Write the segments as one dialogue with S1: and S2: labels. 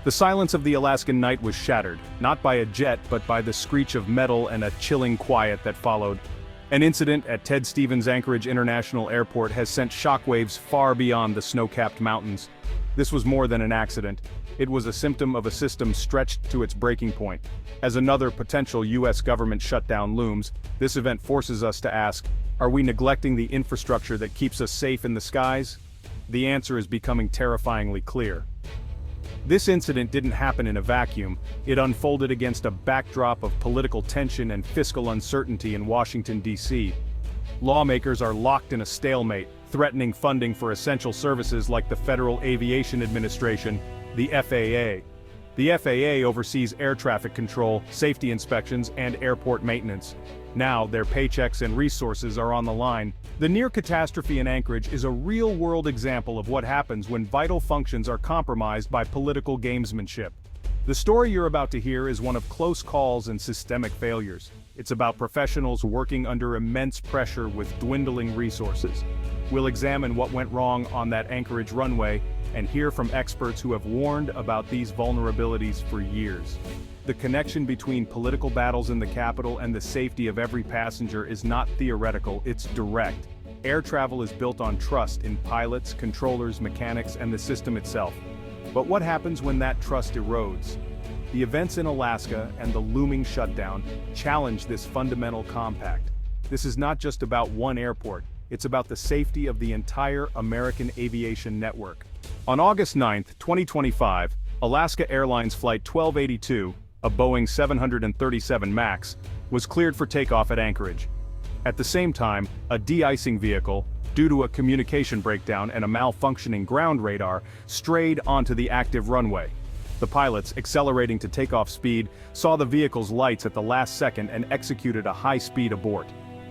S1: The silence of the Alaskan night was shattered, not by a jet but by the screech of metal and a chilling quiet that followed. An incident at Ted Stevens Anchorage International Airport has sent shockwaves far beyond the snow-capped mountains. This was more than an accident. It was a symptom of a system stretched to its breaking point. As another potential U.S. government shutdown looms, this event forces us to ask, are we neglecting the infrastructure that keeps us safe in the skies? The answer is becoming terrifyingly clear. This incident didn't happen in a vacuum. It unfolded against a backdrop of political tension and fiscal uncertainty in Washington, D.C. Lawmakers are locked in a stalemate, threatening funding for essential services like the Federal Aviation Administration, the FAA. The FAA oversees air traffic control, safety inspections, and airport maintenance. Now, their paychecks and resources are on the line. The near catastrophe in Anchorage is a real-world example of what happens when vital functions are compromised by political gamesmanship. The story you're about to hear is one of close calls and systemic failures. It's about professionals working under immense pressure with dwindling resources. We'll examine what went wrong on that Anchorage runway and hear from experts who have warned about these vulnerabilities for years. The connection between political battles in the capital and the safety of every passenger is not theoretical, it's direct. Air travel is built on trust in pilots, controllers, mechanics, and the system itself. But what happens when that trust erodes? The events in Alaska and the looming shutdown challenge this fundamental compact. This is not just about one airport, it's about the safety of the entire American aviation network. On August 9, 2025, Alaska Airlines Flight 1282, a Boeing 737 MAX, was cleared for takeoff at Anchorage. At the same time, a de-icing vehicle, due to a communication breakdown and a malfunctioning ground radar, strayed onto the active runway. The pilots, accelerating to takeoff speed, saw the vehicle's lights at the last second and executed a high-speed abort.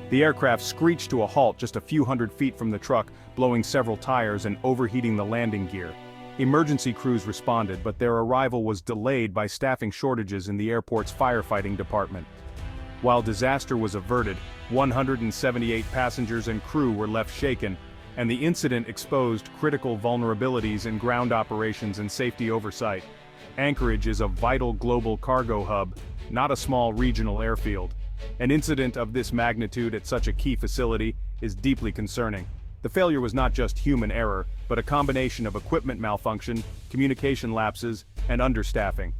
S1: The aircraft screeched to a halt just a few hundred feet from the truck, blowing several tires and overheating the landing gear. Emergency crews responded, but their arrival was delayed by staffing shortages in the airport's firefighting department. While disaster was averted, 178 passengers and crew were left shaken, and the incident exposed critical vulnerabilities in ground operations and safety oversight. Anchorage is a vital global cargo hub, not a small regional airfield. An incident of this magnitude at such a key facility is deeply concerning. The failure was not just human error, but a combination of equipment malfunction, communication lapses, and understaffing.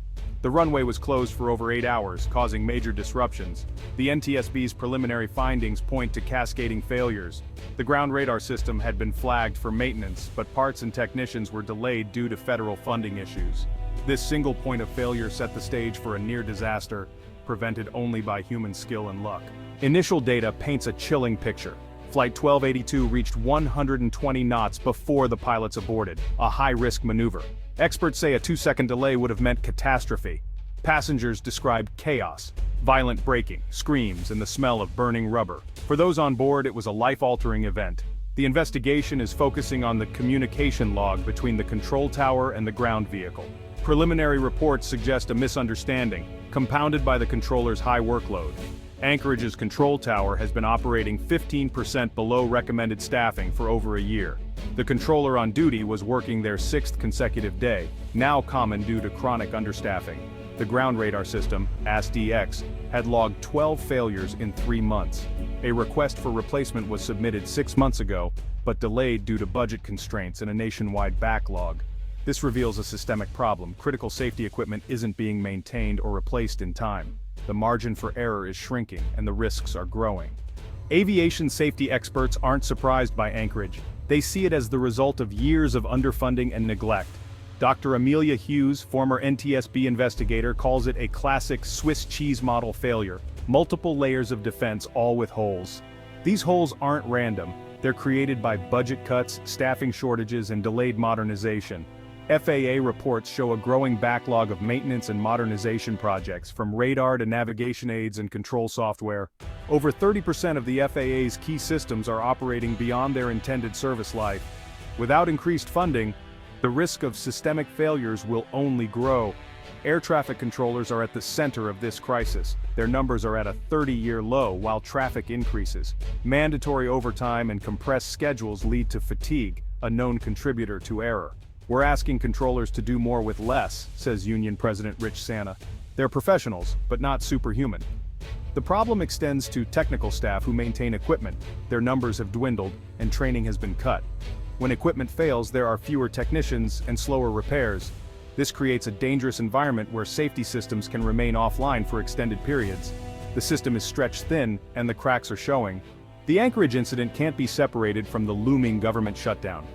S1: The runway was closed for over 8 hours, causing major disruptions. The NTSB's preliminary findings point to cascading failures. The ground radar system had been flagged for maintenance, but parts and technicians were delayed due to federal funding issues. This single point of failure set the stage for a near disaster, prevented only by human skill and luck. Initial data paints a chilling picture. Flight 1282 reached 120 knots before the pilots aborted, a high-risk maneuver. Experts say a 2-second delay would have meant catastrophe. Passengers described chaos, violent braking, screams, and the smell of burning rubber. For those on board, it was a life-altering event. The investigation is focusing on the communication log between the control tower and the ground vehicle. Preliminary reports suggest a misunderstanding, compounded by the controller's high workload. Anchorage's control tower has been operating 15% below recommended staffing for over a year. The controller on duty was working their 6th consecutive day, now common due to chronic understaffing. The ground radar system, ASDX, had logged 12 failures in 3 months. A request for replacement was submitted 6 months ago, but delayed due to budget constraints and a nationwide backlog. This reveals a systemic problem. Critical safety equipment isn't being maintained or replaced in time. The margin for error is shrinking, and the risks are growing. Aviation safety experts aren't surprised by Anchorage. They see it as the result of years of underfunding and neglect. Dr. Amelia Hughes, former NTSB investigator, calls it a classic Swiss cheese model failure. Multiple layers of defense, all with holes. These holes aren't random. They're created by budget cuts, staffing shortages, and delayed modernization. FAA reports show a growing backlog of maintenance and modernization projects, from radar to navigation aids and control software. Over 30% of the FAA's key systems are operating beyond their intended service life. Without increased funding, the risk of systemic failures will only grow. Air traffic controllers are at the center of this crisis. Their numbers are at a 30-year low while traffic increases. Mandatory overtime and compressed schedules lead to fatigue, a known contributor to error. "We're asking controllers to do more with less," says Union President Rich Santa. "They're professionals, but not superhuman." The problem extends to technical staff who maintain equipment. Their numbers have dwindled, and training has been cut. When equipment fails, there are fewer technicians and slower repairs. This creates a dangerous environment where safety systems can remain offline for extended periods. The system is stretched thin, and the cracks are showing. The Anchorage incident can't be separated from the looming government shutdown.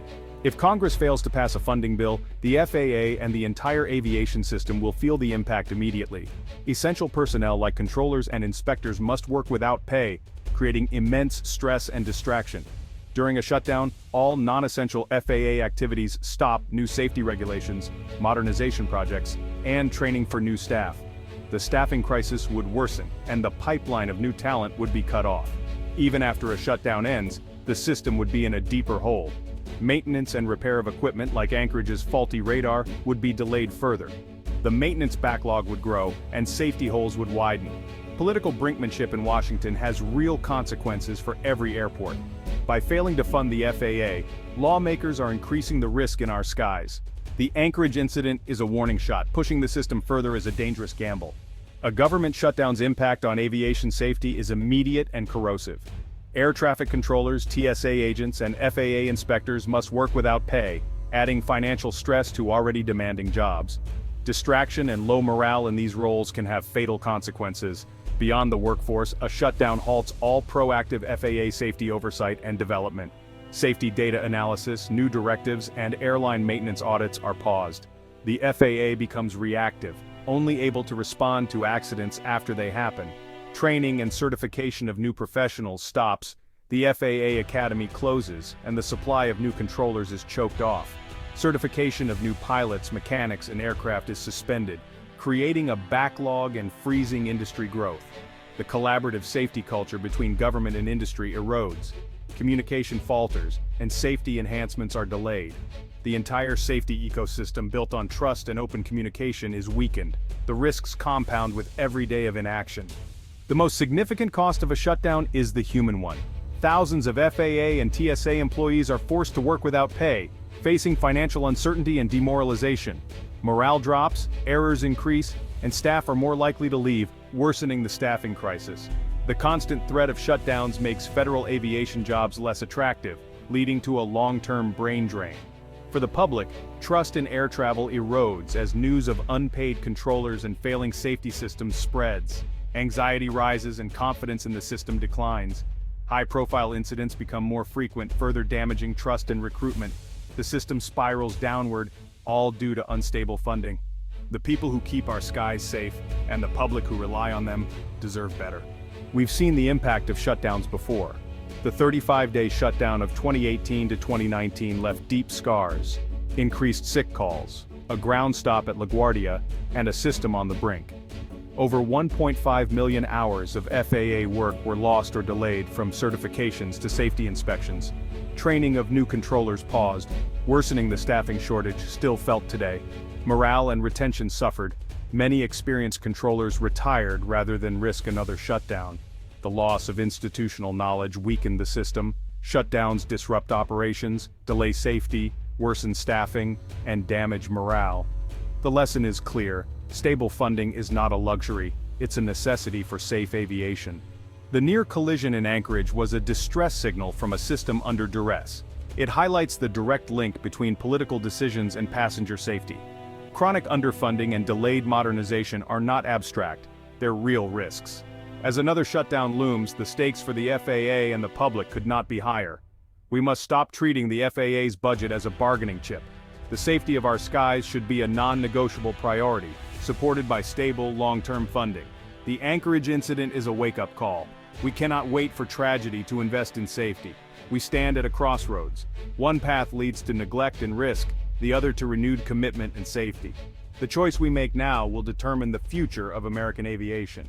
S1: If Congress fails to pass a funding bill, the FAA and the entire aviation system will feel the impact immediately. Essential personnel like controllers and inspectors must work without pay, creating immense stress and distraction. During a shutdown, all non-essential FAA activities stop. New safety regulations, modernization projects, and training for new staff. The staffing crisis would worsen, and the pipeline of new talent would be cut off. Even after a shutdown ends, the system would be in a deeper hole. Maintenance and repair of equipment like Anchorage's faulty radar would be delayed further. The maintenance backlog would grow, and safety holes would widen. Political brinkmanship in Washington has real consequences for every airport. By failing to fund the FAA, lawmakers are increasing the risk in our skies. The Anchorage incident is a warning shot. Pushing the system further is a dangerous gamble. A government shutdown's impact on aviation safety is immediate and corrosive. Air traffic controllers, TSA agents, and FAA inspectors must work without pay, adding financial stress to already demanding jobs. Distraction and low morale in these roles can have fatal consequences. Beyond the workforce, a shutdown halts all proactive FAA safety oversight and development. Safety data analysis, new directives, and airline maintenance audits are paused. The FAA becomes reactive, only able to respond to accidents after they happen. Training and certification of new professionals stops, the FAA Academy closes, and the supply of new controllers is choked off. Certification of new pilots, mechanics, and aircraft is suspended, creating a backlog and freezing industry growth. The collaborative safety culture between government and industry erodes. Communication falters, and safety enhancements are delayed. The entire safety ecosystem built on trust and open communication is weakened. The risks compound with every day of inaction. The most significant cost of a shutdown is the human one. Thousands of FAA and TSA employees are forced to work without pay, facing financial uncertainty and demoralization. Morale drops, errors increase, and staff are more likely to leave, worsening the staffing crisis. The constant threat of shutdowns makes federal aviation jobs less attractive, leading to a long-term brain drain. For the public, trust in air travel erodes as news of unpaid controllers and failing safety systems spreads. Anxiety rises and confidence in the system declines. High-profile incidents become more frequent, further damaging trust and recruitment. The system spirals downward, all due to unstable funding. The people who keep our skies safe, and the public who rely on them, deserve better. We've seen the impact of shutdowns before. The 35-day shutdown of 2018 to 2019 left deep scars, increased sick calls, a ground stop at LaGuardia, and a system on the brink. Over 1.5 million hours of FAA work were lost or delayed, from certifications to safety inspections. Training of new controllers paused, worsening the staffing shortage still felt today. Morale and retention suffered. Many experienced controllers retired rather than risk another shutdown. The loss of institutional knowledge weakened the system. Shutdowns disrupt operations, delay safety, worsen staffing, and damage morale. The lesson is clear. Stable funding is not a luxury, it's a necessity for safe aviation. The near collision in Anchorage was a distress signal from a system under duress. It highlights the direct link between political decisions and passenger safety. Chronic underfunding and delayed modernization are not abstract, they're real risks. As another shutdown looms, the stakes for the FAA and the public could not be higher. We must stop treating the FAA's budget as a bargaining chip. The safety of our skies should be a non-negotiable priority, supported by stable, long-term funding. The Anchorage incident is a wake-up call. We cannot wait for tragedy to invest in safety. We stand at a crossroads. One path leads to neglect and risk, the other to renewed commitment and safety. The choice we make now will determine the future of American aviation.